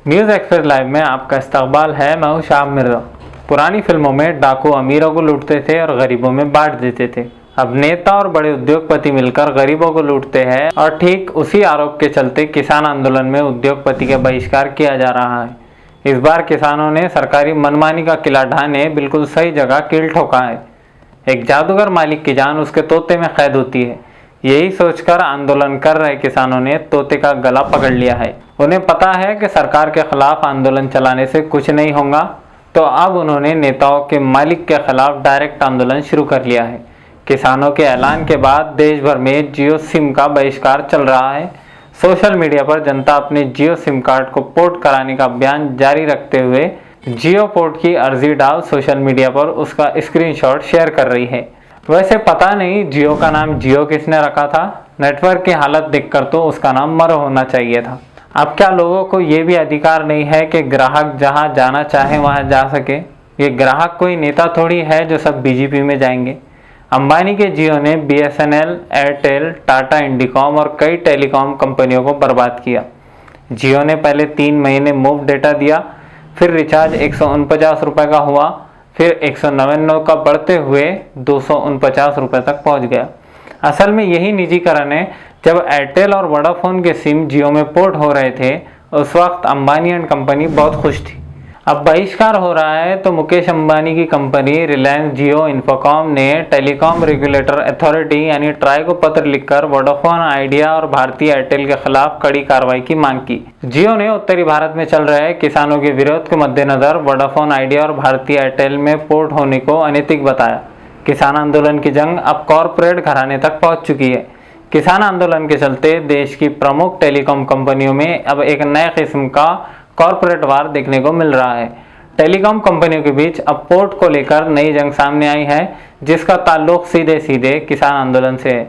News express live में आपका इस्तकबाल है। मैं हूं शाह मिर्जा। पुरानी फिल्मों में डाकू अमीरों को लूटते थे और गरीबों में बांट देते थे। अब नेता और बड़े उद्योगपति मिलकर गरीबों को लूटते हैं और ठीक उसी आरोप के चलते किसान आंदोलन में उद्योगपति का बहिष्कार किया जा रहा है। इस बार किसानों ने सरकारी मनमानी का किला ढाने बिल्कुल सही जगह कील ठोका है। एक जादूगर मालिक की जान उसके तोते में कैद होती है। यही सोचकर आंदोलन कर रहे किसानों ने तोते का गला पकड़ लिया है। उन्हें पता है कि सरकार के खिलाफ आंदोलन चलाने से कुछ नहीं होगा, तो अब उन्होंने नेताओं के मालिक के खिलाफ डायरेक्ट आंदोलन शुरू कर लिया है। किसानों के ऐलान के बाद देश भर में जियो सिम का बहिष्कार चल रहा है। सोशल मीडिया पर जनता अपने जियो सिम कार्ड को पोर्ट कराने का अभियान जारी रखते हुए जियो पोर्ट की अर्जी डाल सोशल मीडिया पर उसका स्क्रीनशॉट शेयर कर रही है। वैसे पता नहीं जियो का नाम जियो किसने रखा था। नेटवर्क की हालत देखकर तो उसका नाम मरो होना चाहिए था। अब क्या लोगों को ये भी अधिकार नहीं है कि ग्राहक जहां जाना चाहे वहां जा सके? ये ग्राहक कोई नेता थोड़ी है जो सब बीजेपी में जाएंगे। अंबानी के जियो ने बीएसएनएल, एयरटेल, टाटा इंडिकॉम और कई टेलीकॉम कंपनियों को बर्बाद किया। जियो ने पहले 3 महीने मुफ्त डेटा दिया, फिर रिचार्ज 149 रुपये का हुआ, फिर 199 का बढ़ते हुए 249 रुपये तक पहुंच गया। असल में यही निजीकरण है। जब एयरटेल और वोडाफोन के सिम जियो में पोर्ट हो रहे थे, उस वक्त अंबानी एंड कंपनी बहुत खुश थी। अब बहिष्कार हो रहा है तो मुकेश अंबानी की कंपनी रिलायंस जियो इंफोकॉम ने टेलीकॉम रेगुलेटर अथॉरिटी यानी ट्राई को पत्र लिखकर वोडाफोन आइडिया और भारतीय एयरटेल के खिलाफ कड़ी कार्रवाई की मांग की। जियो ने उत्तरी भारत में चल रहे किसानों के विरोध के मद्देनजर वोडाफोन आइडिया और भारतीय एयरटेल में पोर्ट होने को अनैतिक बताया। किसान आंदोलन की जंग अब कॉरपोरेट घराने तक पहुंच चुकी है। किसान आंदोलन के चलते देश की प्रमुख टेलीकॉम कंपनियों में अब एक नए किस्म का कॉरपोरेट वार देखने को मिल रहा है। टेलीकॉम कंपनियों के बीच अब पोर्ट को लेकर नई जंग सामने आई है, जिसका ताल्लुक सीधे सीधे किसान आंदोलन से है।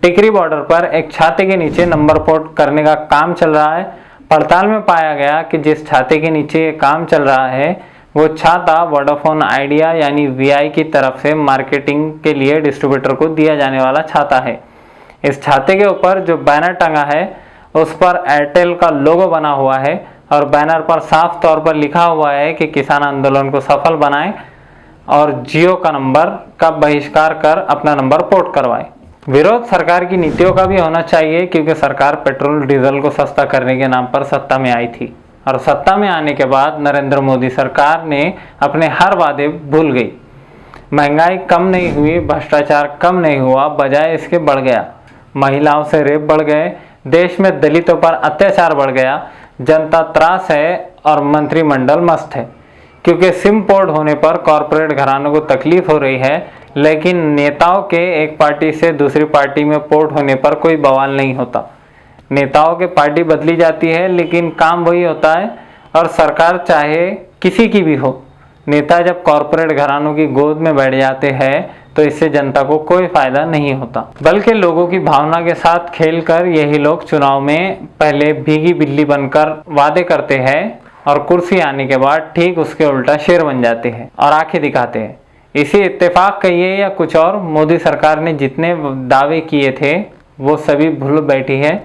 टिकरी बॉर्डर पर एक छाते के नीचे नंबर पोर्ट करने का काम चल रहा है। पड़ताल में पाया गया कि जिस छाते के नीचे ये काम चल रहा है वो छाता वोडाफोन आइडिया यानी वीआई की तरफ से मार्केटिंग के लिए डिस्ट्रीब्यूटर को दिया जाने वाला छाता है। इस छाते के ऊपर जो बैनर टंगा है उस पर एयरटेल का लोगो बना हुआ है और बैनर पर साफ तौर पर लिखा हुआ है कि किसान आंदोलन को सफल बनाएं और जियो का नंबर का बहिष्कार कर अपना नंबर पोर्ट करवाएं। विरोध सरकार की नीतियों का भी होना चाहिए, क्योंकि सरकार पेट्रोल डीजल को सस्ता करने के नाम पर सत्ता में आई थी और सत्ता में आने के बाद नरेंद्र मोदी सरकार ने अपने हर वादे भूल गई। महंगाई कम नहीं हुई, भ्रष्टाचार कम नहीं हुआ, बजाय इसके बढ़ गया। महिलाओं से रेप बढ़ गए, देश में दलितों पर अत्याचार बढ़ गया, जनता त्रास है और मंत्रिमंडल मस्त है। क्योंकि सिम पोर्ट होने पर कॉरपोरेट घरानों को तकलीफ हो रही है, लेकिन नेताओं के एक पार्टी से दूसरी पार्टी में पोर्ट होने पर कोई बवाल नहीं होता। नेताओं के पार्टी बदली जाती है लेकिन काम वही होता है, और सरकार चाहे किसी की भी हो, नेता जब कॉरपोरेट घरानों की गोद में बैठ जाते हैं तो इससे जनता को कोई फायदा नहीं होता, बल्कि लोगों की भावना के साथ खेलकर यही लोग चुनाव में पहले भीगी बिल्ली बनकर वादे करते हैं और कुर्सी आने के बाद ठीक उसके उल्टा शेर बन जाते हैं और आंखें दिखाते हैं। इसी इत्तेफाक कहिए या कुछ और, मोदी सरकार ने जितने दावे किए थे वो सभी भूल बैठी है।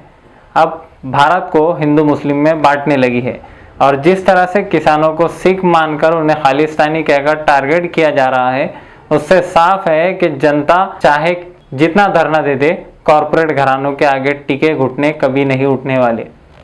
अब भारत को हिंदू मुस्लिम में बांटने लगी है और जिस तरह से किसानों को सिख मानकर उन्हें खालिस्तानी कहकर टारगेट किया जा रहा है, उससे साफ है कि जनता चाहे जितना धरना दे दे, कॉरपोरेट घरानों के आगे टिके घुटने कभी नहीं उठने वाले।